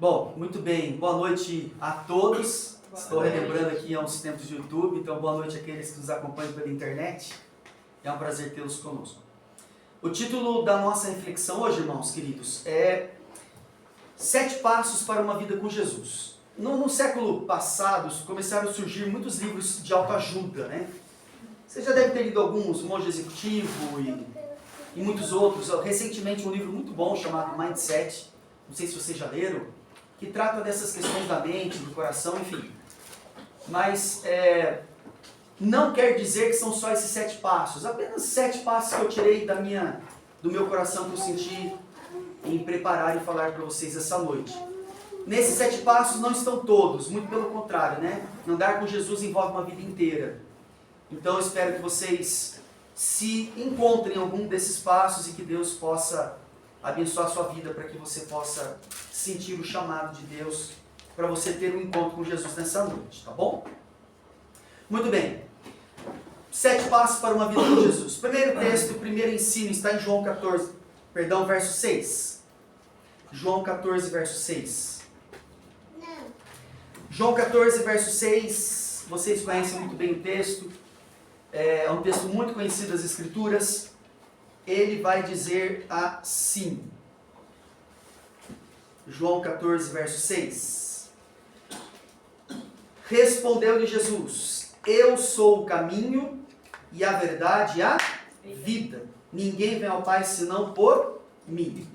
Bom, muito bem. Boa noite a todos. Estou relembrando aqui há uns tempos de YouTube, então boa noite àqueles que nos acompanham pela internet. É um prazer tê-los conosco. O título da nossa reflexão hoje, irmãos queridos, é 7 passos para uma vida com Jesus. No século passado começaram a surgir muitos livros de autoajuda, né? Você já deve ter lido alguns, Monge Executivo e muitos outros. Recentemente um livro muito bom chamado Mindset, não sei se vocês já leram, que trata dessas questões da mente, do coração, enfim. Mas não quer dizer que são só esses 7 passos, apenas 7 passos que eu tirei do meu coração, que eu senti em preparar e falar para vocês essa noite. Nesses 7 passos não estão todos, muito pelo contrário, né? Andar com Jesus envolve uma vida inteira. Então eu espero que vocês se encontrem em algum desses passos e que Deus possa abençoar a sua vida para que você possa sentir o chamado de Deus para você ter um encontro com Jesus nessa noite, tá bom? Muito bem. 7 passos para uma vida com Jesus. Primeiro texto, primeiro ensino está em verso 6. João 14, verso 6. João 14, verso 6, vocês conhecem muito bem o texto, é um texto muito conhecido das Escrituras. Ele vai dizer assim, João 14, verso 6. Respondeu-lhe Jesus: Eu sou o caminho e a verdade e a vida. Ninguém vem ao Pai senão por mim.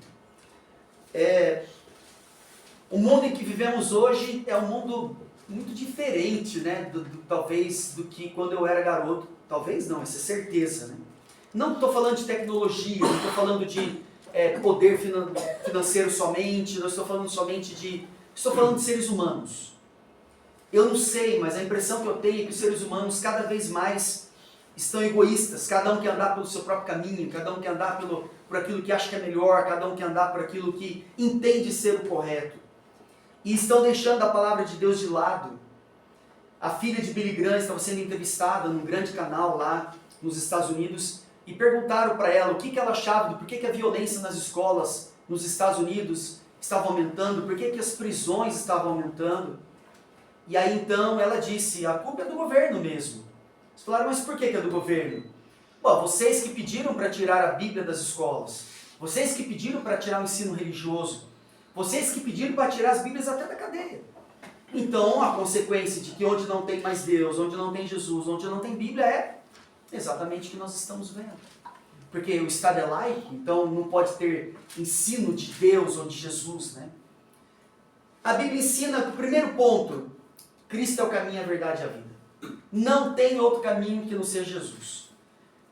O mundo em que vivemos hoje é um mundo muito diferente, né? Talvez do que quando eu era garoto. Talvez não, isso é certeza, né? Não estou falando de tecnologia, não estou falando de poder financeiro somente, não estou falando somente de... Estou falando de seres humanos. Eu não sei, mas a impressão que eu tenho é que os seres humanos cada vez mais estão egoístas. Cada um quer andar pelo seu próprio caminho, cada um quer andar por aquilo que acha que é melhor, cada um quer andar por aquilo que entende ser o correto. E estão deixando a palavra de Deus de lado. A filha de Billy Graham estava sendo entrevistada num grande canal lá nos Estados Unidos e perguntaram para ela o que ela achava, por que a violência nas escolas nos Estados Unidos estava aumentando, por que as prisões estavam aumentando. E aí então ela disse: a culpa é do governo mesmo. Eles falaram: mas por que é do governo? Bom, vocês que pediram para tirar a Bíblia das escolas, vocês que pediram para tirar o ensino religioso, vocês que pediram para tirar as Bíblias até da cadeia. Então a consequência de que onde não tem mais Deus, onde não tem Jesus, onde não tem Bíblia é exatamente o que nós estamos vendo. Porque o Estado é laico, então não pode ter ensino de Deus ou de Jesus, né? A Bíblia ensina que o primeiro ponto: Cristo é o caminho, a verdade e a vida. Não tem outro caminho que não seja Jesus.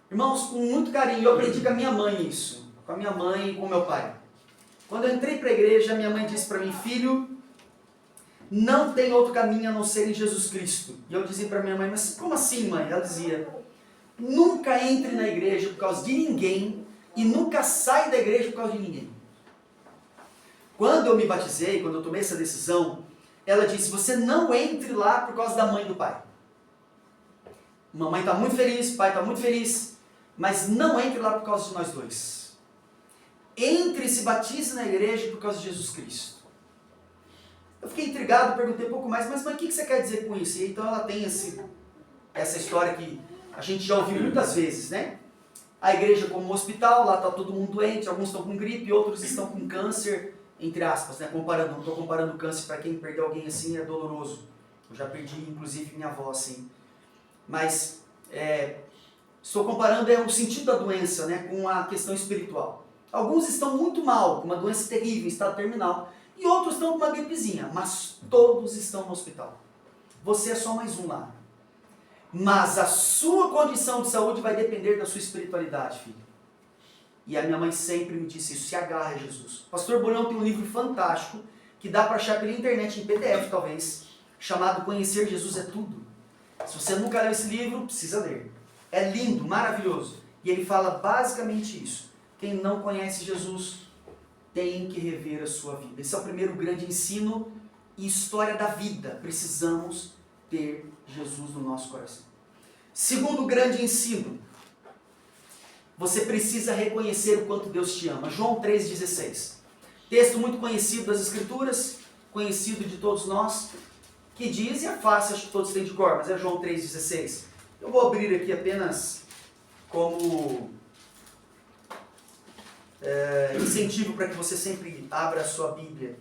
Irmãos, com muito carinho, eu aprendi com a minha mãe isso. Com a minha mãe e com o meu pai. Quando eu entrei para a igreja, minha mãe disse para mim: filho, não tem outro caminho a não ser em Jesus Cristo. E eu dizia para minha mãe: mas como assim, mãe? Ela dizia: nunca entre na igreja por causa de ninguém e nunca saia da igreja por causa de ninguém. Quando eu me batizei, quando eu tomei essa decisão, ela disse: você não entre lá por causa da mãe e do pai. Mamãe está muito feliz, pai está muito feliz, mas não entre lá por causa de nós dois. Entre e se batize na igreja por causa de Jesus Cristo. Eu fiquei intrigado, perguntei um pouco mais: mas o que você quer dizer com isso? E então ela tem essa história que a gente já ouviu muitas vezes, né? A igreja como um hospital, lá está todo mundo doente, alguns estão com gripe, outros estão com câncer, entre aspas, né? Não estou comparando câncer, para quem perdeu alguém assim é doloroso. Eu já perdi, inclusive, minha avó assim. Mas estou comparando o sentido da doença, né, com a questão espiritual. Alguns estão muito mal, com uma doença terrível, estado terminal, e outros estão com uma gripezinha, mas todos estão no hospital. Você é só mais um lá. Mas a sua condição de saúde vai depender da sua espiritualidade, filho. E a minha mãe sempre me disse isso: se agarra a Jesus. O pastor Bolhão tem um livro fantástico, que dá para achar pela internet, em PDF talvez, chamado Conhecer Jesus é Tudo. Se você nunca leu esse livro, precisa ler. É lindo, maravilhoso. E ele fala basicamente isso: quem não conhece Jesus tem que rever a sua vida. Esse é o primeiro grande ensino e história da vida. Precisamos ter Jesus no nosso coração. Segundo grande ensino: você precisa reconhecer o quanto Deus te ama. João 3,16. Texto muito conhecido das Escrituras, conhecido de todos nós, que diz, e é fácil, acho que todos têm de cor, mas é João 3,16. Eu vou abrir aqui apenas como incentivo para que você sempre abra a sua Bíblia.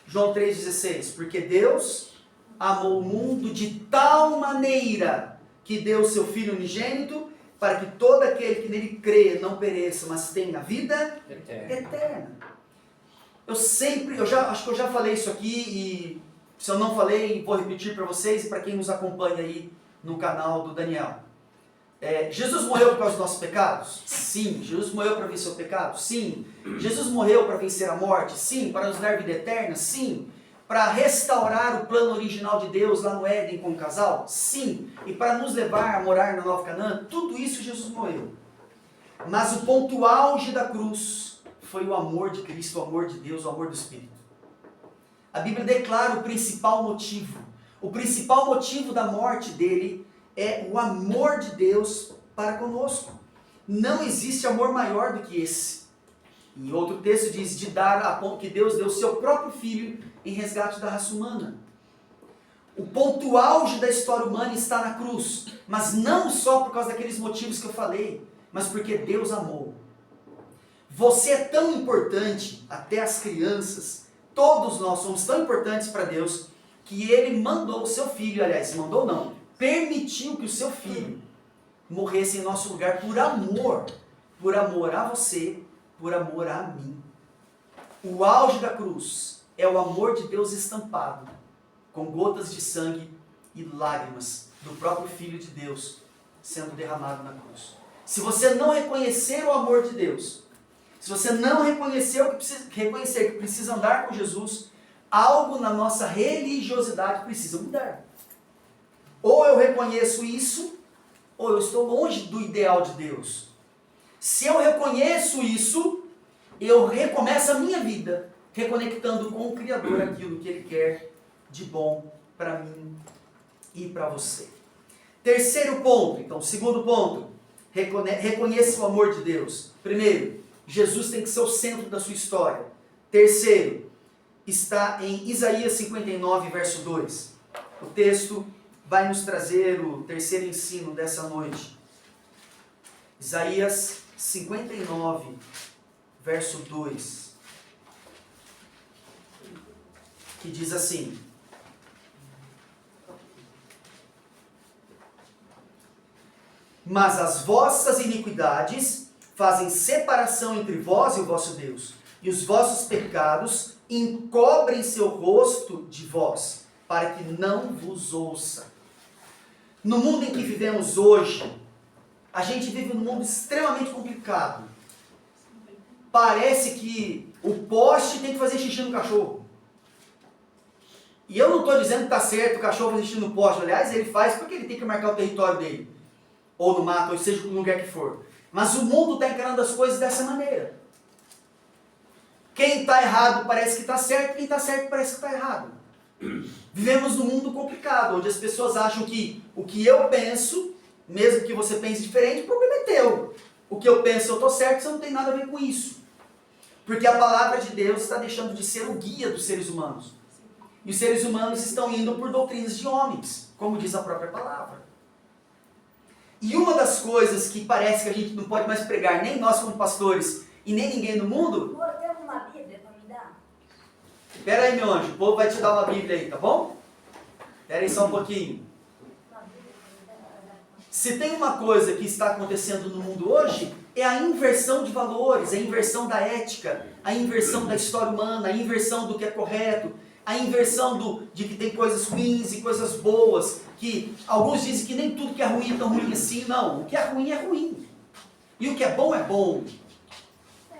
João 3,16. Porque Deus amou o mundo de tal maneira que deu o seu Filho unigênito, para que todo aquele que nele crê não pereça, mas tenha vida eterna. Acho que eu já falei isso aqui, e se eu não falei, vou repetir para vocês e para quem nos acompanha aí no canal do Daniel. Jesus morreu por causa dos nossos pecados? Sim. Jesus morreu para vencer o pecado? Sim. Jesus morreu para vencer a morte? Sim. Para nos dar vida eterna? Sim. Para restaurar o plano original de Deus lá no Éden com o casal? Sim. E para nos levar a morar na Nova Canaã? Tudo isso Jesus morreu. Mas o ponto auge da cruz foi o amor de Cristo, o amor de Deus, o amor do Espírito. A Bíblia declara o principal motivo. O principal motivo da morte dele é o amor de Deus para conosco. Não existe amor maior do que esse. E outro texto diz que Deus deu o seu próprio Filho em resgate da raça humana. O ponto auge da história humana está na cruz, mas não só por causa daqueles motivos que eu falei, mas porque Deus amou. Você é tão importante, até as crianças, todos nós somos tão importantes para Deus, que Ele mandou o seu Filho, aliás, mandou não, permitiu que o seu Filho morresse em nosso lugar por amor a você, por amor a mim. O auge da cruz é o amor de Deus estampado, com gotas de sangue e lágrimas do próprio Filho de Deus sendo derramado na cruz. Se você não reconhecer o amor de Deus, se você não reconhecer que precisa andar com Jesus, algo na nossa religiosidade precisa mudar. Ou eu reconheço isso, ou eu estou longe do ideal de Deus. Se eu reconheço isso, eu recomeço a minha vida reconectando com o Criador aquilo que Ele quer de bom para mim e para você. Terceiro ponto, então, segundo ponto, reconheça o amor de Deus. Primeiro, Jesus tem que ser o centro da sua história. Terceiro, está em Isaías 59, verso 2. O texto vai nos trazer o terceiro ensino dessa noite. Isaías 59, verso 2. Que diz assim: mas as vossas iniquidades fazem separação entre vós e o vosso Deus, e os vossos pecados encobrem seu rosto de vós, para que não vos ouça. No mundo em que vivemos hoje, a gente vive num mundo extremamente complicado. Parece que o poste tem que fazer xixi no cachorro. E eu não estou dizendo que está certo o cachorro fazer xixi no poste. Aliás, ele faz porque ele tem que marcar o território dele. Ou no mato, ou seja, no lugar que for. Mas o mundo está encarando as coisas dessa maneira. Quem está errado parece que está certo, quem está certo parece que está errado. Vivemos num mundo complicado, onde as pessoas acham que o que eu penso, mesmo que você pense diferente, o problema é teu. O que eu penso, eu estou certo, você não tem nada a ver com isso. Porque a palavra de Deus está deixando de ser o guia dos seres humanos. E os seres humanos estão indo por doutrinas de homens, como diz a própria palavra. E uma das coisas que parece que a gente não pode mais pregar, nem nós como pastores, e nem ninguém no mundo... Pô, tem alguma Bíblia para me dar? Espera aí, meu anjo, o povo vai te dar uma Bíblia aí, tá bom? Espera aí só um pouquinho. Se tem uma coisa que está acontecendo no mundo hoje, é a inversão de valores, a inversão da ética, a inversão da história humana, a inversão do que é correto, a inversão de que tem coisas ruins e coisas boas, que alguns dizem que nem tudo que é ruim é tão ruim assim. Não, o que é ruim. E o que é bom.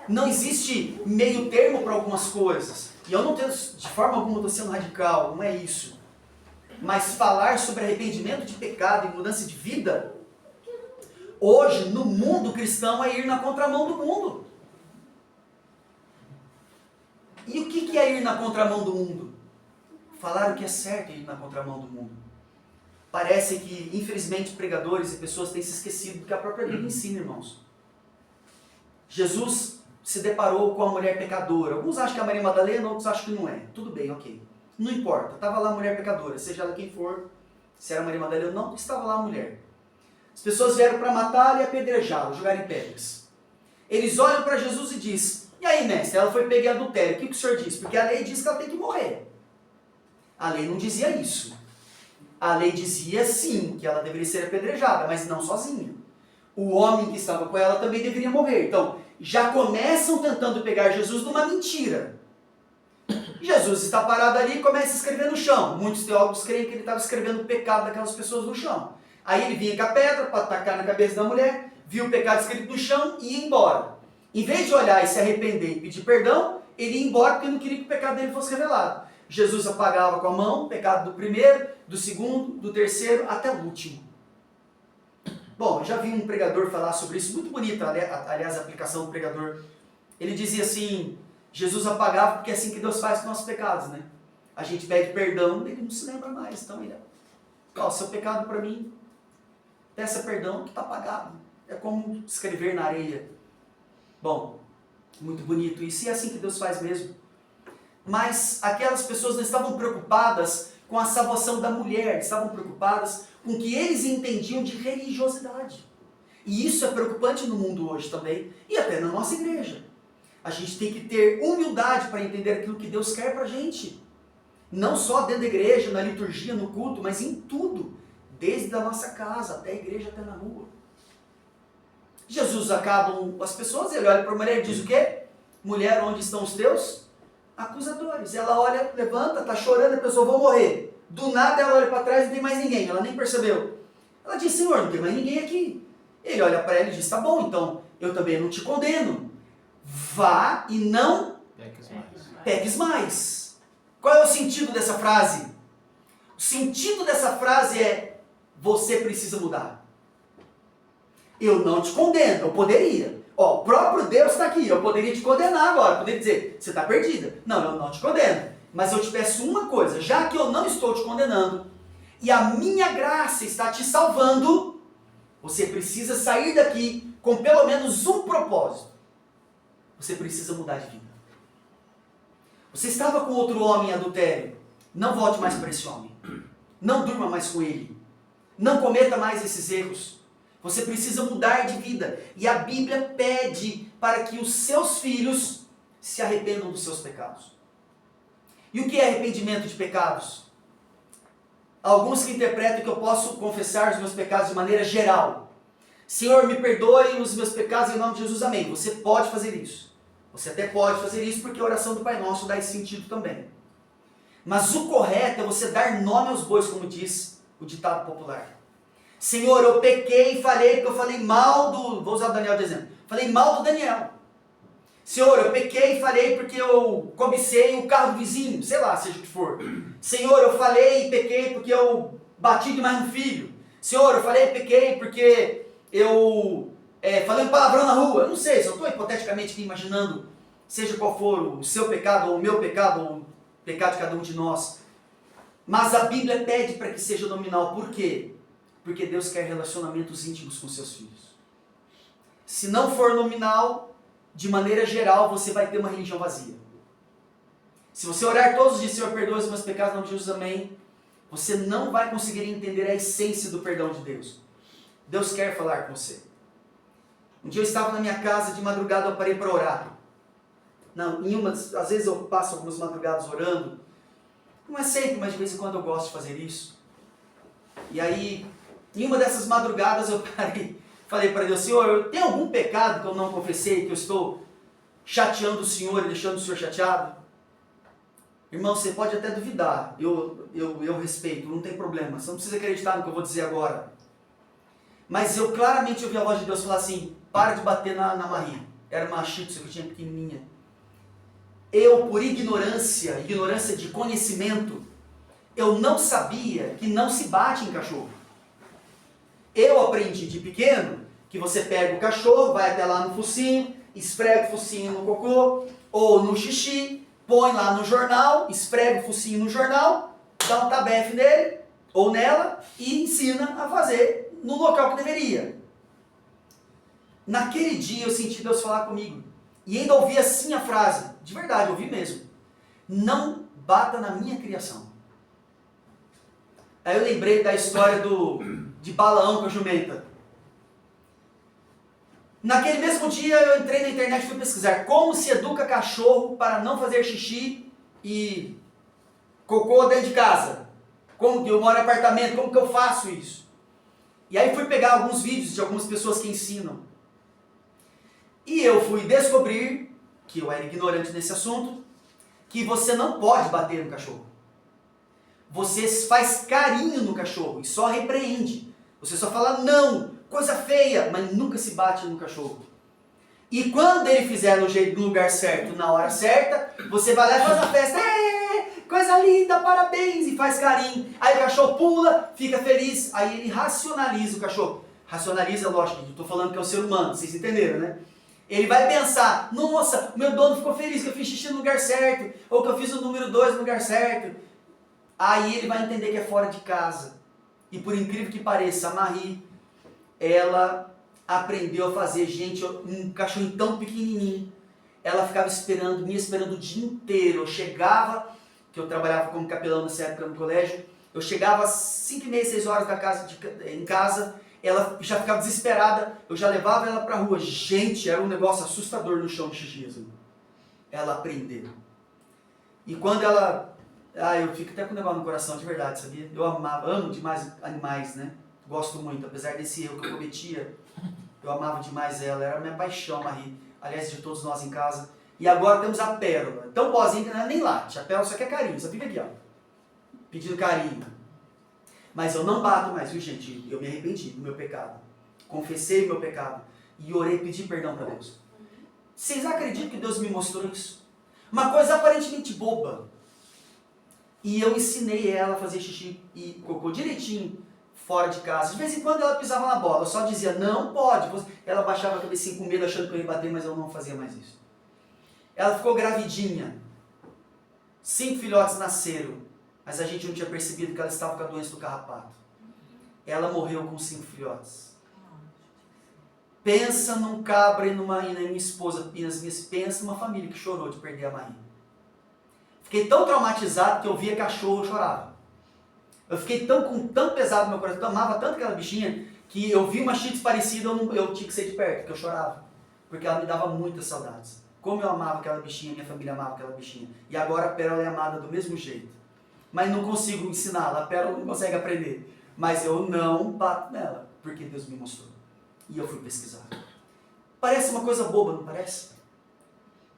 Não existe meio termo para algumas coisas. E eu não tenho, de forma alguma, estou sendo radical, não é isso. Mas falar sobre arrependimento de pecado e mudança de vida, hoje, no mundo cristão, é ir na contramão do mundo. E o que é ir na contramão do mundo? Falar o que é certo é ir na contramão do mundo. Parece que, infelizmente, pregadores e pessoas têm se esquecido do que a própria Bíblia ensina, irmãos. Jesus se deparou com a mulher pecadora. Alguns acham que é a Maria Madalena, outros acham que não é. Tudo bem, ok. Não importa, estava lá a mulher pecadora, seja ela quem for, se era Maria Madalena ou não, estava lá a mulher. As pessoas vieram para matá-la e apedrejá-la, jogarem pedras. Eles olham para Jesus e dizem, e aí, mestre, ela foi pega em adultério, o que o senhor diz? Porque a lei diz que ela tem que morrer. A lei não dizia isso. A lei dizia, sim, que ela deveria ser apedrejada, mas não sozinha. O homem que estava com ela também deveria morrer. Então, já começam tentando pegar Jesus numa mentira. Jesus está parado ali e começa a escrever no chão. Muitos teólogos creem que ele estava escrevendo o pecado daquelas pessoas no chão. Aí ele vinha com a pedra para atacar na cabeça da mulher, viu o pecado escrito no chão e ia embora. Em vez de olhar e se arrepender e pedir perdão, ele ia embora porque não queria que o pecado dele fosse revelado. Jesus apagava com a mão o pecado do primeiro, do segundo, do terceiro, até o último. Bom, eu já vi um pregador falar sobre isso, muito bonito, aliás, a aplicação do pregador. Ele dizia assim, Jesus apagava porque é assim que Deus faz com nossos pecados, né? A gente pede perdão, ele não se lembra mais. Então ele, seu pecado para mim, peça perdão que está apagado. É como escrever na areia. Bom, muito bonito isso, e é assim que Deus faz mesmo. Mas aquelas pessoas não estavam preocupadas com a salvação da mulher, estavam preocupadas com o que eles entendiam de religiosidade. E isso é preocupante no mundo hoje também, e até na nossa igreja. A gente tem que ter humildade para entender aquilo que Deus quer para a gente. Não só dentro da igreja, na liturgia, no culto, mas em tudo. Desde a nossa casa, até a igreja, até na rua. Jesus acabam as pessoas, ele olha para a mulher e diz o quê? Mulher, onde estão os teus acusadores? Ela olha, levanta, está chorando, a pessoa, vou morrer. Do nada ela olha para trás e não tem mais ninguém, ela nem percebeu. Ela diz, Senhor, não tem mais ninguém aqui. Ele olha para ela e diz, tá bom, então eu também não te condeno. Vá e não peques mais. Qual é o sentido dessa frase? O sentido dessa frase é, você precisa mudar. Eu não te condeno, eu poderia. O próprio Deus está aqui, eu poderia te condenar agora, poderia dizer, você está perdida. Não, eu não te condeno. Mas eu te peço uma coisa, já que eu não estou te condenando, e a minha graça está te salvando, você precisa sair daqui com pelo menos um propósito. Você precisa mudar de vida. Você estava com outro homem em adultério, não volte mais para esse homem. Não durma mais com ele. Não cometa mais esses erros. Você precisa mudar de vida. E a Bíblia pede para que os seus filhos se arrependam dos seus pecados. E o que é arrependimento de pecados? Alguns que interpretam que eu posso confessar os meus pecados de maneira geral. Senhor, me perdoe os meus pecados em nome de Jesus, amém. Você pode fazer isso. Você até pode fazer isso porque a oração do Pai Nosso dá esse sentido também. Mas o correto é você dar nome aos bois, como diz o ditado popular. Senhor, eu pequei e falei, porque eu falei mal do... Vou usar o Daniel de exemplo. Falei mal do Daniel. Senhor, eu pequei e falei porque eu cobicei o carro do vizinho, sei lá, seja o que for. Senhor, eu falei e pequei porque eu bati demais no filho. Senhor, eu falei e pequei porque eu falei um palavrão na rua. Eu não sei, só estou hipoteticamente aqui imaginando, seja qual for o seu pecado, ou o meu pecado, ou o pecado de cada um de nós. Mas a Bíblia pede para que seja nominal. Por quê? Porque Deus quer relacionamentos íntimos com seus filhos. Se não for nominal, de maneira geral, você vai ter uma religião vazia. Se você orar todos os dias, Senhor, perdoa os meus pecados, em nome de Jesus, amém, você não vai conseguir entender a essência do perdão de Deus. Deus quer falar com você. Um dia eu estava na minha casa, de madrugada eu parei para orar. Não, às vezes eu passo algumas madrugadas orando. Não é sempre, mas de vez em quando eu gosto de fazer isso. E aí, em uma dessas madrugadas eu parei, falei para Deus, Senhor, tem algum pecado que eu não confessei, que eu estou chateando o Senhor e deixando o Senhor chateado? Irmão, você pode até duvidar, eu respeito, não tem problema, você não precisa acreditar no que eu vou dizer agora. Mas eu claramente ouvi a voz de Deus falar assim, para de bater na Maria. Era uma shih tzu que eu tinha pequenininha. Eu, por ignorância de conhecimento, eu não sabia que não se bate em cachorro. Eu aprendi de pequeno que você pega o cachorro, vai até lá no focinho, esfrega o focinho no cocô ou no xixi, põe lá no jornal, esfrega o focinho no jornal, dá um tabefe nele ou nela e ensina a fazer no local que deveria. Naquele dia eu senti Deus falar comigo. E ainda ouvi assim a frase, de verdade, ouvi mesmo. Não bata na minha criação. Aí eu lembrei da história de Balaão com a jumenta. Naquele mesmo dia eu entrei na internet e fui pesquisar como se educa cachorro para não fazer xixi e cocô dentro de casa. Como que eu moro em apartamento, como que eu faço isso? E aí fui pegar alguns vídeos de algumas pessoas que ensinam. E eu fui descobrir, que eu era ignorante nesse assunto, que você não pode bater no cachorro. Você faz carinho no cachorro e só repreende. Você só fala não, coisa feia, mas nunca se bate no cachorro. E quando ele fizer no lugar certo, na hora certa, você vai lá e faz a festa. Coisa linda, parabéns, e faz carinho. Aí o cachorro pula, fica feliz, aí ele racionaliza o cachorro. Racionaliza, lógico, eu estou falando que é o ser humano, vocês entenderam, né? Ele vai pensar, nossa, meu dono ficou feliz que eu fiz xixi no lugar certo, ou que eu fiz o número 2 no lugar certo. Aí ele vai entender que é fora de casa. E por incrível que pareça, a Marie, ela aprendeu a fazer, gente, um cachorrinho tão pequenininho. Ela ficava me esperando o dia inteiro. Eu chegava, que eu trabalhava como capelão nessa época no colégio, eu chegava às 5h30, 6 horas em casa, ela já ficava desesperada, eu já levava ela pra rua. Gente, era um negócio assustador no chão de xixi. Assim. Ela aprendeu. E quando ela... eu fico até com um negócio no coração, de verdade, sabia? Eu amo demais animais, né? Gosto muito, apesar desse erro que eu cometia, eu amava demais ela, era a minha paixão, Marie. Aliás, de todos nós em casa. E agora temos a Pérola, tão boazinha que não é nem late, a Pérola só quer carinho, só fica aqui, ó, pedindo carinho. Mas eu não bato mais, viu gente? Eu me arrependi do meu pecado, confessei o meu pecado e orei, pedi perdão para Deus. Vocês acreditam que Deus me mostrou isso? Uma coisa aparentemente boba. E eu ensinei ela a fazer xixi e cocô direitinho, fora de casa. De vez em quando ela pisava na bola, eu só dizia, não pode. Ela baixava a cabecinha com medo, achando que eu ia bater, mas eu não fazia mais isso. Ela ficou gravidinha. 5 filhotes nasceram, mas a gente não tinha percebido que ela estava com a doença do carrapato. Ela morreu com 5 filhotes. Pensa num cabra e numa minha esposa, pensa numa família que chorou de perder a Marie. Fiquei tão traumatizado que eu via cachorro, eu chorava. Eu fiquei com tão pesado no meu coração, eu amava tanto aquela bichinha, que eu vi uma shih tzu parecida, eu tinha que sair de perto, porque eu chorava. Porque ela me dava muitas saudades. Como eu amava aquela bichinha, minha família amava aquela bichinha. E agora a Pérola é amada do mesmo jeito. Mas não consigo ensiná-la, a Pérola não consegue aprender. Mas eu não bato nela, porque Deus me mostrou. E eu fui pesquisar. Parece uma coisa boba, não parece?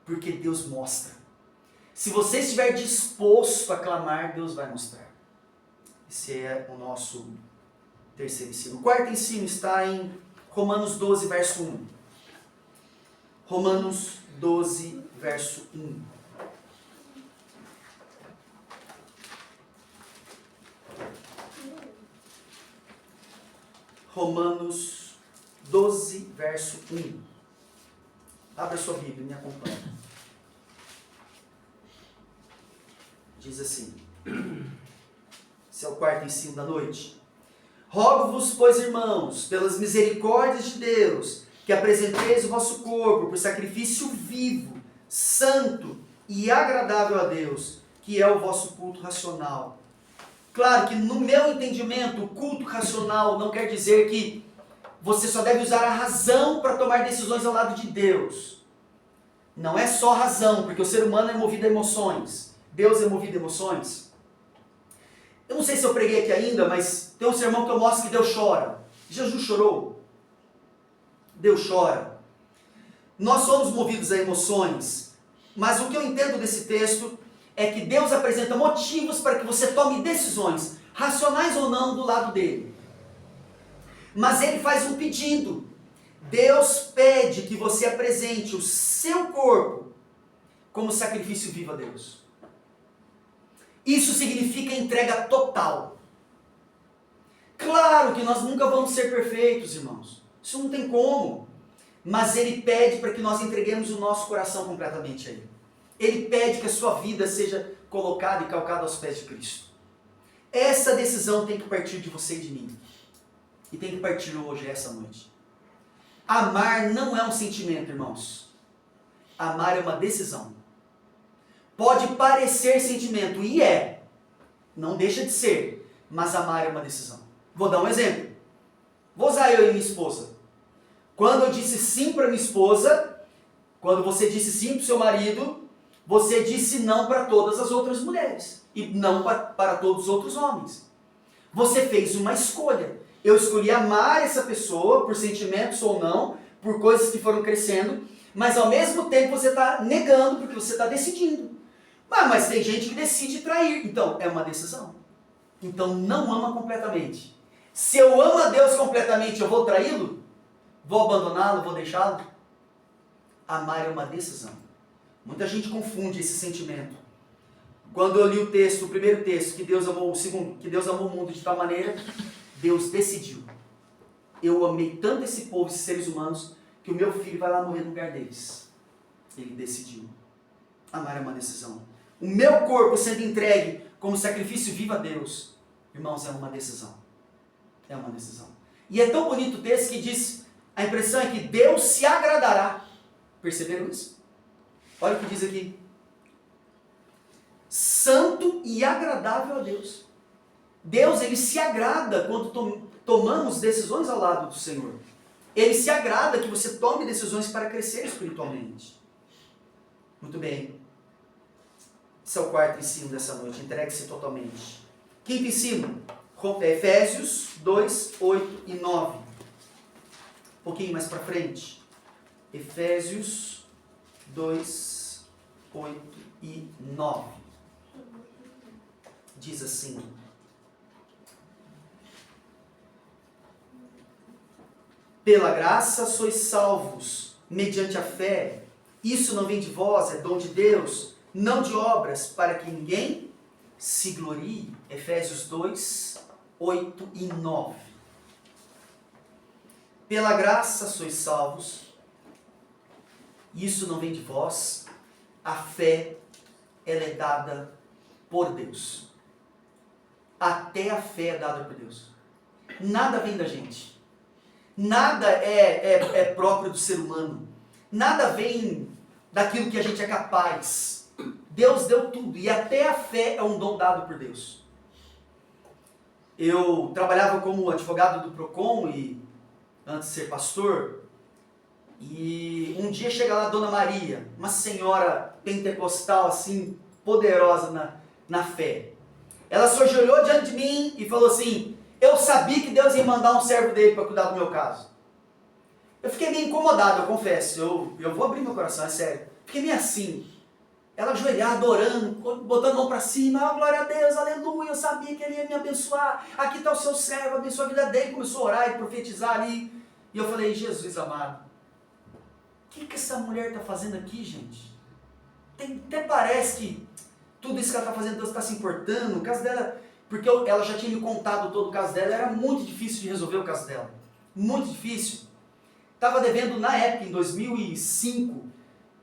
Porque Deus mostra. Se você estiver disposto a clamar, Deus vai mostrar. Esse é o nosso terceiro ensino. O quarto ensino está em Romanos 12, verso 1. Romanos 12, verso 1. Romanos 12, verso 1. Abra sua Bíblia e me acompanhe. Diz assim, esse é o quarto ensino da noite. Rogo-vos, pois, irmãos, pelas misericórdias de Deus, que apresenteis o vosso corpo por sacrifício vivo, santo e agradável a Deus, que é o vosso culto racional. Claro que no meu entendimento, o culto racional não quer dizer que você só deve usar a razão para tomar decisões ao lado de Deus. Não é só razão, porque o ser humano é movido a emoções. Deus é movido a emoções. Eu não sei se eu preguei aqui ainda, mas tem um sermão que eu mostro que Deus chora. Jesus chorou. Deus chora. Nós somos movidos a emoções, mas o que eu entendo desse texto é que Deus apresenta motivos para que você tome decisões, racionais ou não, do lado dele. Mas ele faz um pedido. Deus pede que você apresente o seu corpo como sacrifício vivo a Deus. Isso significa entrega total. Claro que nós nunca vamos ser perfeitos, irmãos. Isso não tem como. Mas ele pede para que nós entreguemos o nosso coração completamente a ele. Ele pede que a sua vida seja colocada e calcada aos pés de Cristo. Essa decisão tem que partir de você e de mim. E tem que partir hoje, essa noite. Amar não é um sentimento, irmãos. Amar é uma decisão. Pode parecer sentimento, e é. Não deixa de ser. Mas amar é uma decisão. Vou dar um exemplo. Vou usar eu e minha esposa. Quando eu disse sim para minha esposa, quando você disse sim para o seu marido, você disse não para todas as outras mulheres. E não para todos os outros homens. Você fez uma escolha. Eu escolhi amar essa pessoa, por sentimentos ou não, por coisas que foram crescendo, mas ao mesmo tempo você está negando, porque você está decidindo. Mas tem gente que decide trair, então é uma decisão. Então não ama completamente. Se eu amo a Deus completamente, eu vou traí-lo? Vou abandoná-lo? Vou deixá-lo? Amar é uma decisão. Muita gente confunde esse sentimento. Quando eu li o texto, o primeiro texto, que Deus amou, o segundo, que Deus amou o mundo de tal maneira, Deus decidiu. Eu amei tanto esse povo, esses seres humanos, que o meu filho vai lá morrer no lugar deles. Ele decidiu. Amar é uma decisão. O meu corpo sendo entregue como sacrifício vivo a Deus, irmãos, é uma decisão. É uma decisão. E é tão bonito o texto que diz, a impressão é que Deus se agradará. Perceberam isso? Olha o que diz aqui. Santo e agradável a Deus. Deus, ele se agrada quando tomamos decisões ao lado do Senhor. Ele se agrada que você tome decisões para crescer espiritualmente. Muito bem. Esse é o quarto ensino dessa noite. Entregue-se totalmente. Quinto ensino. Efésios 2, 8 e 9. Um pouquinho mais para frente. Efésios 2, 8 e 9. Diz assim. Pela graça sois salvos, mediante a fé. Isso não vem de vós, é dom de Deus, não de obras, para que ninguém se glorie. Efésios 2, 8 e 9. Pela graça sois salvos, isso não vem de vós, a fé, ela é dada por Deus. Até a fé é dada por Deus. Nada vem da gente. Nada é próprio do ser humano. Nada vem daquilo que a gente é capaz. Deus deu tudo. E até a fé é um dom dado por Deus. Eu trabalhava como advogado do Procon, e antes de ser pastor. E um dia chega lá a Dona Maria, uma senhora pentecostal assim, poderosa na fé. Ela se ajoelhou diante de mim e falou assim, eu sabia que Deus ia mandar um servo dele para cuidar do meu caso. Eu fiquei meio incomodado, eu confesso. Eu vou abrir meu coração, é sério. Fiquei meio assim. Ela ajoelhada, orando, botando a mão para cima. Oh, glória a Deus, aleluia, eu sabia que Ele ia me abençoar. Aqui está o seu servo, abençoa a vida dele. Começou a orar e profetizar ali. E eu falei, Jesus amado, o que essa mulher está fazendo aqui, gente? Até parece que tudo isso que ela está fazendo, Deus está se importando. O caso dela, porque ela já tinha me contado todo o caso dela, era muito difícil de resolver o caso dela. Muito difícil. Estava devendo, na época, em 2005,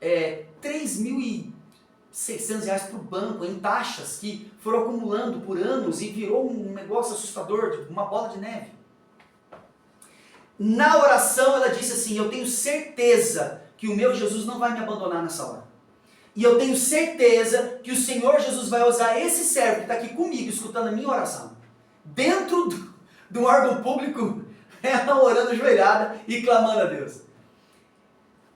R$3.600 para o banco, em taxas que foram acumulando por anos e virou um negócio assustador, uma bola de neve. Na oração ela disse assim, eu tenho certeza que o meu Jesus não vai me abandonar nessa hora. E eu tenho certeza que o Senhor Jesus vai usar esse servo que está aqui comigo, escutando a minha oração. Dentro do órgão público, ela orando ajoelhada e clamando a Deus.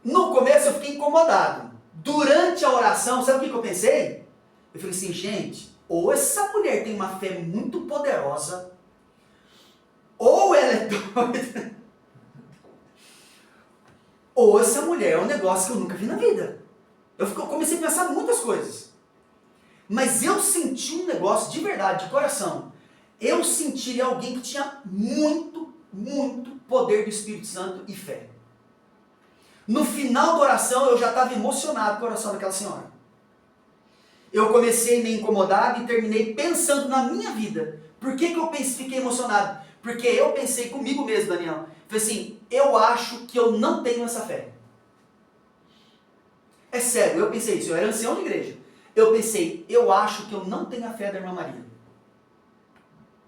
No começo eu fiquei incomodado. Durante a oração, sabe o que eu pensei? Eu falei assim, gente, ou essa mulher tem uma fé muito poderosa, ou ela é doida, ou essa mulher é um negócio que eu nunca vi na vida. Eu comecei a pensar muitas coisas. Mas eu senti um negócio de verdade, de coração. Eu senti alguém que tinha muito, muito poder do Espírito Santo e fé. No final da oração, eu já estava emocionado com a oração daquela senhora. Eu comecei meio incomodado e terminei pensando na minha vida. Por que eu fiquei emocionado? Porque eu pensei comigo mesmo, Daniel. Falei assim, eu acho que eu não tenho essa fé. É sério, eu pensei isso. Eu era ancião de igreja. Eu pensei, eu acho que eu não tenho a fé da irmã Maria.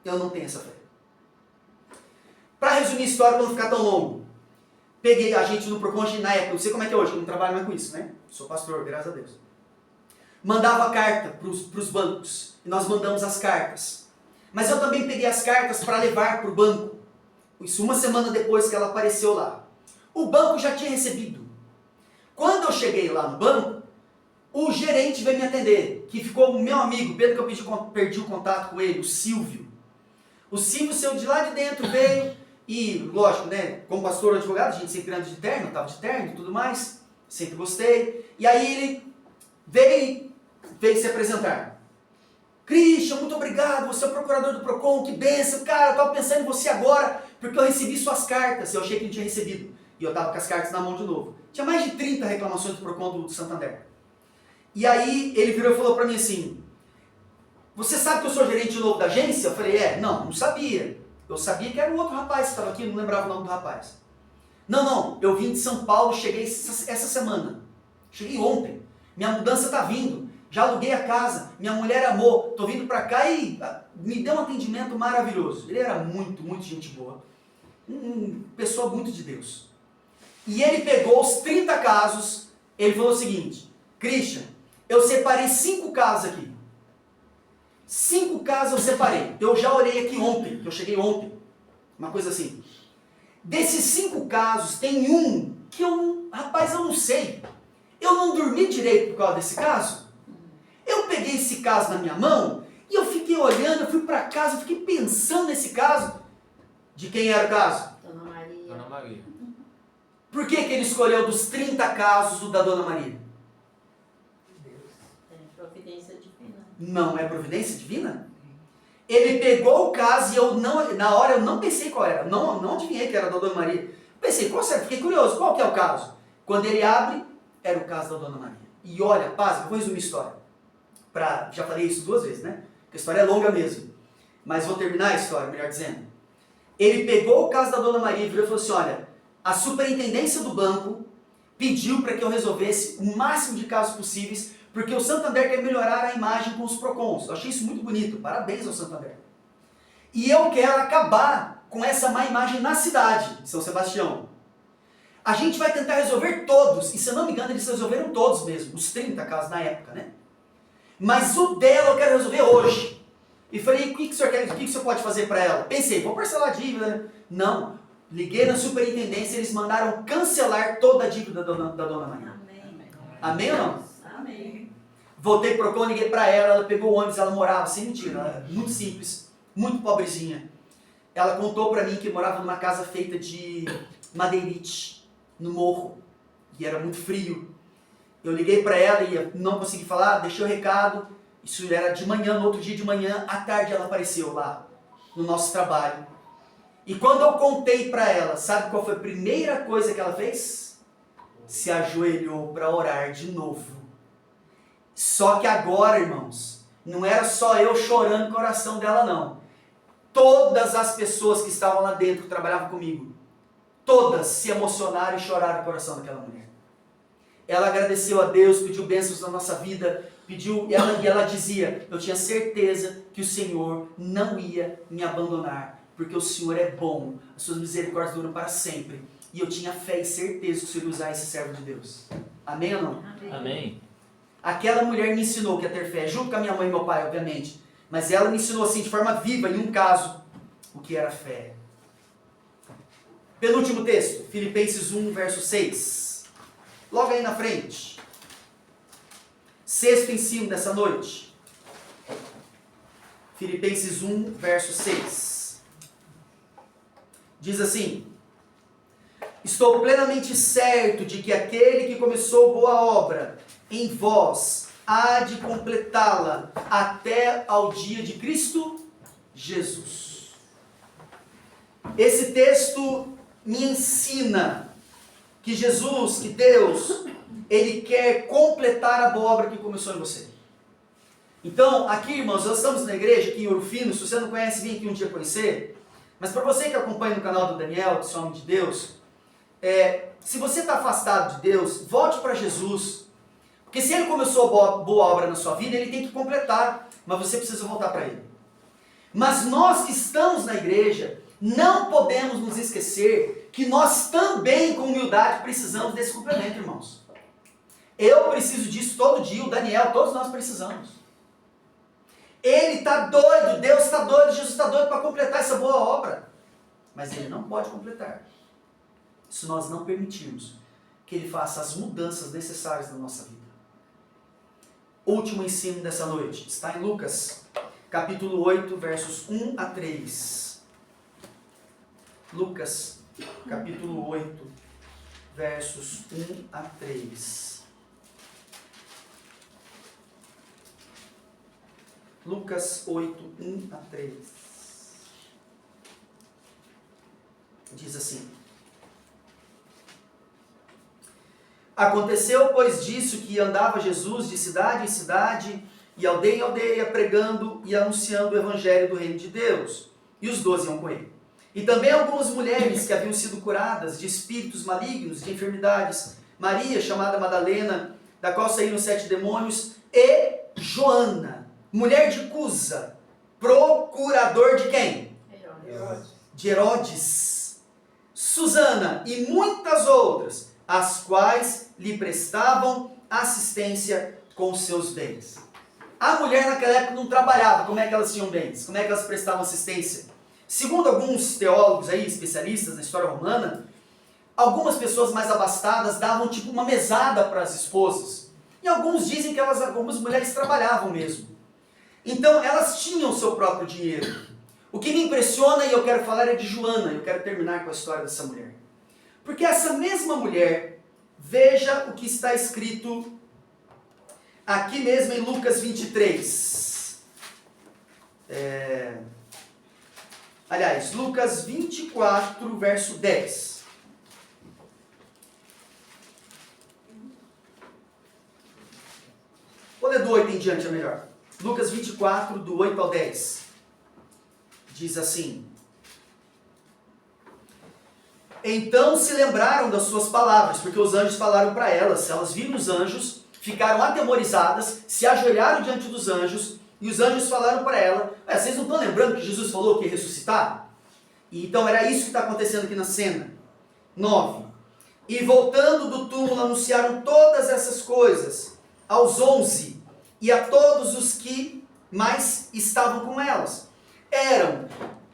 Eu não tenho essa fé. Para resumir a história, para não ficar tão longo. Peguei a gente no Procon, na época, não sei como é que é hoje, eu não trabalho mais com isso, né? Sou pastor, graças a Deus. mandava carta para os bancos. E nós mandamos as cartas. Mas eu também peguei as cartas para levar para o banco. Isso uma semana depois que ela apareceu lá. O banco já tinha recebido. Quando eu cheguei lá no banco, o gerente veio me atender, que ficou o meu amigo, Pedro, que eu perdi o contato com ele, o Silvio. O Silvio saiu de lá de dentro, veio, e lógico, né, como pastor ou advogado, a gente sempre anda de terno, estava de terno e tudo mais, sempre gostei. E aí ele veio se apresentar. Christian, muito obrigado, você é o procurador do Procon, que bênção, cara, eu estava pensando em você agora, porque eu recebi suas cartas, eu achei que não tinha recebido. E eu estava com as cartas na mão de novo. Tinha mais de 30 reclamações do Procon do Santander. E aí ele virou e falou para mim assim, você sabe que eu sou gerente novo da agência? Eu falei, não sabia. Eu sabia que era um outro rapaz que estava aqui, não lembrava o nome do rapaz. Não, eu vim de São Paulo, cheguei essa semana. Cheguei ontem. Minha mudança está vindo. Já aluguei a casa, minha mulher amou, estou vindo para cá e me deu um atendimento maravilhoso. Ele era muito, muito gente boa. Pessoa muito de Deus. E ele pegou os 30 casos, ele falou o seguinte, Christian, eu separei 5 casos aqui. 5 casos eu separei. Eu já olhei aqui ontem, que eu cheguei ontem. Uma coisa assim. Desses 5 casos, tem um que eu não sei. Eu não dormi direito por causa desse caso. Eu peguei esse caso na minha mão e eu fiquei olhando, eu fui para casa, eu fiquei pensando nesse caso. De quem era o caso? Dona Maria. Dona Maria. Por que ele escolheu dos 30 casos o da Dona Maria? Providência divina. Não é providência divina? Ele pegou o caso e na hora eu não pensei qual era. Não adivinhei que era da Dona Maria. Eu pensei, qual será? Fiquei curioso, qual que é o caso? Quando ele abre, era o caso da Dona Maria. E olha, paz, eu vou resumir a história. Já falei isso 2 vezes, né? Porque a história é longa mesmo. Mas vou terminar a história, melhor dizendo. Ele pegou o caso da Dona Maria e virou e falou assim, olha, a superintendência do banco pediu para que eu resolvesse o máximo de casos possíveis, porque o Santander quer melhorar a imagem com os Procons. Eu achei isso muito bonito, parabéns ao Santander. E eu quero acabar com essa má imagem na cidade de São Sebastião. A gente vai tentar resolver todos, e se eu não me engano eles resolveram todos mesmo, os 30 casos na época, né? Mas o dela eu quero resolver hoje. E falei, o que o senhor quer? O que o senhor pode fazer para ela? Pensei, vou parcelar a dívida. Não. Liguei na superintendência e eles mandaram cancelar toda a dívida da Dona Maria. Amém. Amém ou não? Amém. Voltei pro Procon, liguei para ela pegou o ônibus, ela morava, sem mentira, ela era muito simples, muito pobrezinha. Ela contou para mim que morava numa casa feita de madeirite, no morro, e era muito frio. Eu liguei para ela e não consegui falar, deixei o recado, isso era de manhã, no outro dia de manhã, à tarde ela apareceu lá, no nosso trabalho. E quando eu contei para ela, sabe qual foi a primeira coisa que ela fez? Se ajoelhou para orar de novo. Só que agora, irmãos, não era só eu chorando com o coração dela, não. Todas as pessoas que estavam lá dentro, que trabalhavam comigo, todas se emocionaram e choraram no coração daquela mulher. Ela agradeceu a Deus, pediu bênçãos na nossa vida, e ela dizia, eu tinha certeza que o Senhor não ia me abandonar, porque o Senhor é bom, as suas misericórdias duram para sempre. E eu tinha fé e certeza que o Senhor ia usar esse servo de Deus. Amém ou não? Amém. Aquela mulher me ensinou que é ter fé, junto com a minha mãe e meu pai, obviamente. Mas ela me ensinou assim, de forma viva, em um caso, o que era fé. Penúltimo texto, Filipenses 1, verso 6. Logo aí na frente. Sexto ensino dessa noite. Filipenses 1, verso 6. Diz assim: estou plenamente certo de que aquele que começou boa obra em vós há de completá-la até ao dia de Cristo Jesus. Esse texto me ensina que Jesus, que Deus, Ele quer completar a boa obra que começou em você. Então, aqui, irmãos, nós estamos na igreja, aqui em Ouro Fino. Se você não conhece, vem aqui um dia conhecer. Mas para você que acompanha no canal do Daniel, desse homem de Deus, se você está afastado de Deus, volte para Jesus. Porque se Ele começou a boa obra na sua vida, Ele tem que completar. Mas você precisa voltar para Ele. Mas nós que estamos na igreja, não podemos nos esquecer que nós também, com humildade, precisamos desse complemento, irmãos. Eu preciso disso todo dia, o Daniel, todos nós precisamos. Ele está doido, Deus está doido, Jesus está doido para completar essa boa obra. Mas ele não pode completar se nós não permitirmos que ele faça as mudanças necessárias na nossa vida. Último ensino dessa noite está em Lucas, capítulo 8, versos 1 a 3. Lucas, capítulo 8, versos 1 a 3. Lucas 8, 1 a 3. Diz assim: Aconteceu, pois, disso que andava Jesus de cidade em cidade e aldeia em aldeia, pregando e anunciando o evangelho do reino de Deus. E os 12 iam com ele. E também algumas mulheres que haviam sido curadas de espíritos malignos, de enfermidades. Maria, chamada Madalena, da qual saíram 7 demônios, e Joana, mulher de Cusa, procurador de quem? Herodes. De Herodes. Susana e muitas outras, as quais lhe prestavam assistência com seus bens. A mulher naquela época não trabalhava, como é que elas tinham bens? Como é que elas prestavam assistência? Segundo alguns teólogos aí, especialistas na história romana, algumas pessoas mais abastadas davam tipo uma mesada para as esposas. E alguns dizem que algumas mulheres trabalhavam mesmo. Então elas tinham o seu próprio dinheiro. O que me impressiona, e eu quero falar, é de Joana. Eu quero terminar com a história dessa mulher. Porque essa mesma mulher, veja o que está escrito aqui mesmo em Lucas 23. Aliás, Lucas 24, verso 10. Vou ler do 8 em diante, é melhor. Lucas 24, do 8 ao 10. Diz assim: Então se lembraram das suas palavras, porque os anjos falaram para elas. Elas viram os anjos, ficaram atemorizadas, se ajoelharam diante dos anjos, e os anjos falaram para ela: vocês não estão lembrando que Jesus falou que ia ressuscitar? E então era isso que está acontecendo aqui na cena. 9. E voltando do túmulo anunciaram todas essas coisas aos 11 e a todos os que mais estavam com elas. Eram,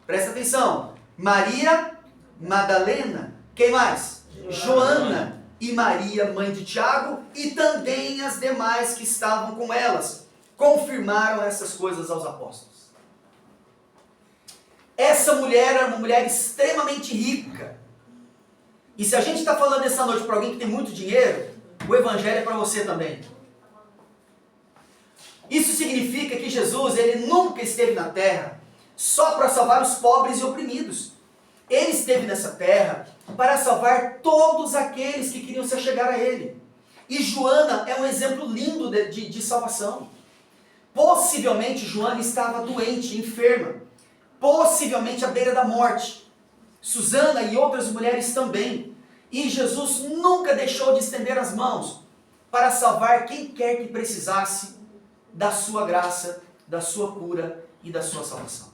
presta atenção, Maria Madalena, quem mais? Joana e Maria, mãe de Tiago, e também as demais que estavam com elas. Confirmaram essas coisas aos apóstolos. Essa mulher era uma mulher extremamente rica. E se a gente está falando essa noite para alguém que tem muito dinheiro, o evangelho é para você também. Isso significa que Jesus, ele nunca esteve na terra só para salvar os pobres e oprimidos. Ele esteve nessa terra para salvar todos aqueles que queriam se achegar a ele. E Joana é um exemplo lindo de salvação. Possivelmente Joana estava doente, enferma, possivelmente à beira da morte. Susana e outras mulheres também. E Jesus nunca deixou de estender as mãos para salvar quem quer que precisasse da sua graça, da sua cura e da sua salvação.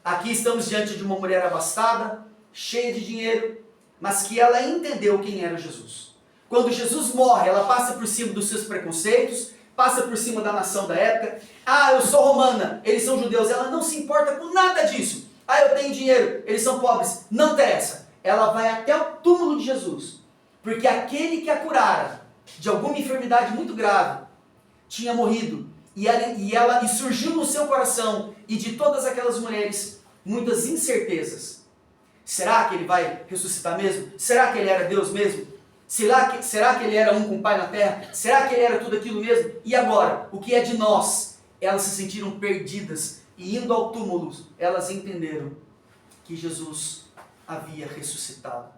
Aqui estamos diante de uma mulher abastada, cheia de dinheiro, mas que ela entendeu quem era Jesus. Quando Jesus morre, ela passa por cima dos seus preconceitos, passa por cima da nação da época. Ah, eu sou romana, eles são judeus. Ela não se importa com nada disso. Ah, eu tenho dinheiro, eles são pobres. Não interessa. Ela vai até o túmulo de Jesus, porque aquele que a curara de alguma enfermidade muito grave tinha morrido. E surgiu no seu coração e de todas aquelas mulheres muitas incertezas. Será que ele vai ressuscitar mesmo? Será que ele era Deus mesmo? Será que ele era um com o Pai na terra? Será que ele era tudo aquilo mesmo? E agora, o que é de nós? Elas se sentiram perdidas e indo ao túmulo, elas entenderam que Jesus havia ressuscitado.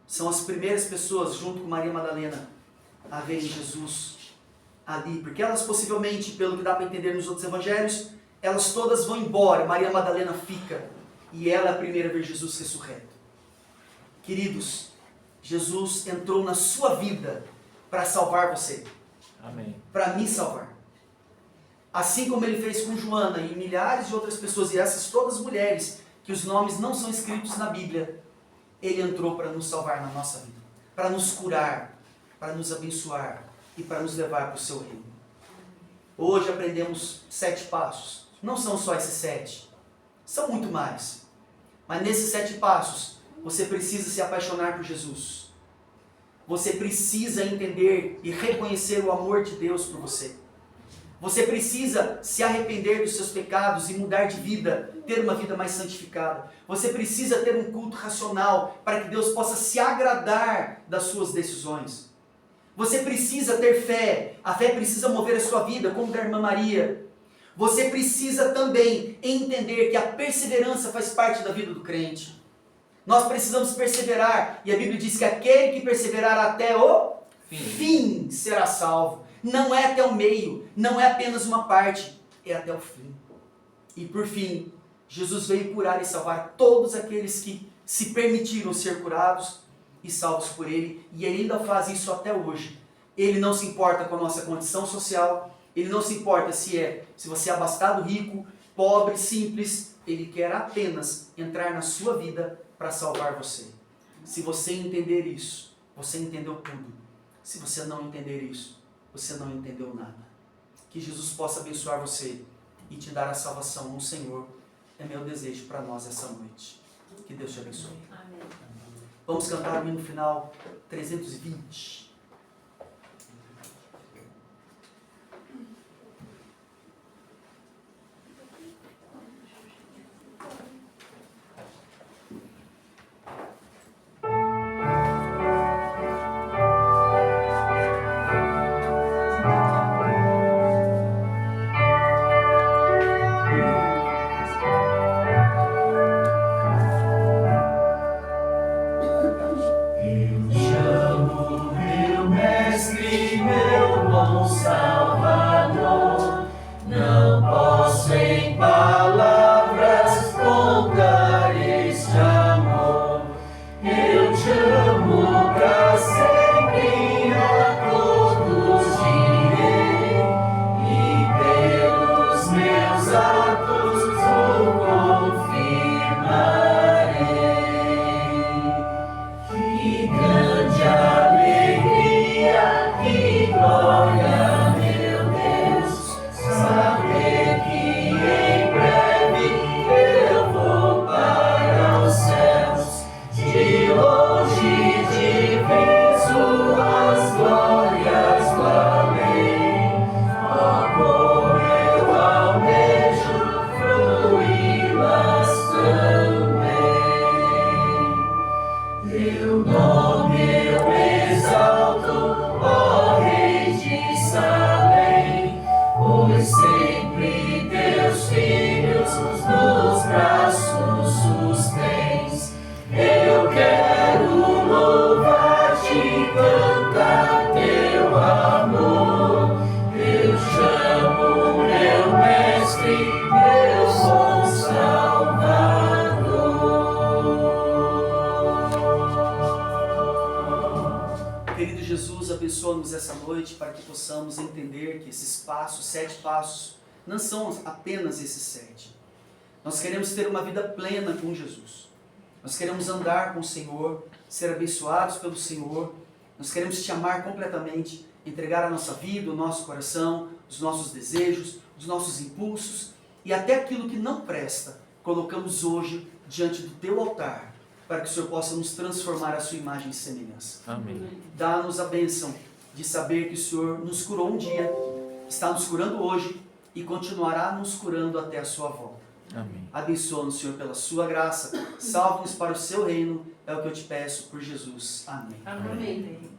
São as primeiras pessoas, junto com Maria Madalena, a verem Jesus ali, porque elas possivelmente, pelo que dá para entender nos outros evangelhos, elas todas vão embora, Maria Madalena fica, e ela é a primeira a ver Jesus ressurreto. Queridos, Jesus entrou na sua vida para salvar você. Amém. Para me salvar. Assim como ele fez com Joana e milhares de outras pessoas, e essas todas mulheres, que os nomes não são escritos na Bíblia, ele entrou para nos salvar na nossa vida, para nos curar, para nos abençoar e para nos levar para o seu reino. Hoje aprendemos 7 passos. Não são só esses 7, são muito mais. Mas nesses 7 passos, você precisa se apaixonar por Jesus. Você precisa entender e reconhecer o amor de Deus por você. Você precisa se arrepender dos seus pecados e mudar de vida, ter uma vida mais santificada. Você precisa ter um culto racional para que Deus possa se agradar das suas decisões. Você precisa ter fé, a fé precisa mover a sua vida, como da irmã Maria. Você precisa também entender que a perseverança faz parte da vida do crente. Nós precisamos perseverar, e a Bíblia diz que aquele que perseverar até o fim será salvo. Não é até o meio, não é apenas uma parte, é até o fim. E por fim, Jesus veio curar e salvar todos aqueles que se permitiram ser curados e salvos por Ele, e Ele ainda faz isso até hoje. Ele não se importa com a nossa condição social, Ele não se importa se você é abastado, rico, pobre, simples, Ele quer apenas entrar na sua vida para salvar você. Se você entender isso, você entendeu tudo. Se você não entender isso, você não entendeu nada. Que Jesus possa abençoar você e te dar a salvação no Senhor. É meu desejo para nós essa noite. Que Deus te abençoe. Amém. Vamos cantar o hino final 320. Querido Jesus, abençoa-nos essa noite para que possamos entender que esses passos, 7 passos, não são apenas esses 7. Nós queremos ter uma vida plena com Jesus. Nós queremos andar com o Senhor, ser abençoados pelo Senhor. Nós queremos te amar completamente, entregar a nossa vida, o nosso coração, os nossos desejos, os nossos impulsos e até aquilo que não presta, colocamos hoje diante do teu altar, para que o Senhor possa nos transformar à sua imagem e semelhança. Amém. Dá-nos a bênção de saber que o Senhor nos curou um dia, está nos curando hoje e continuará nos curando até a sua volta. Amém. Abençoa-nos, Senhor, pela sua graça. Salva-nos para o seu reino. É o que eu te peço por Jesus. Amém. Amém.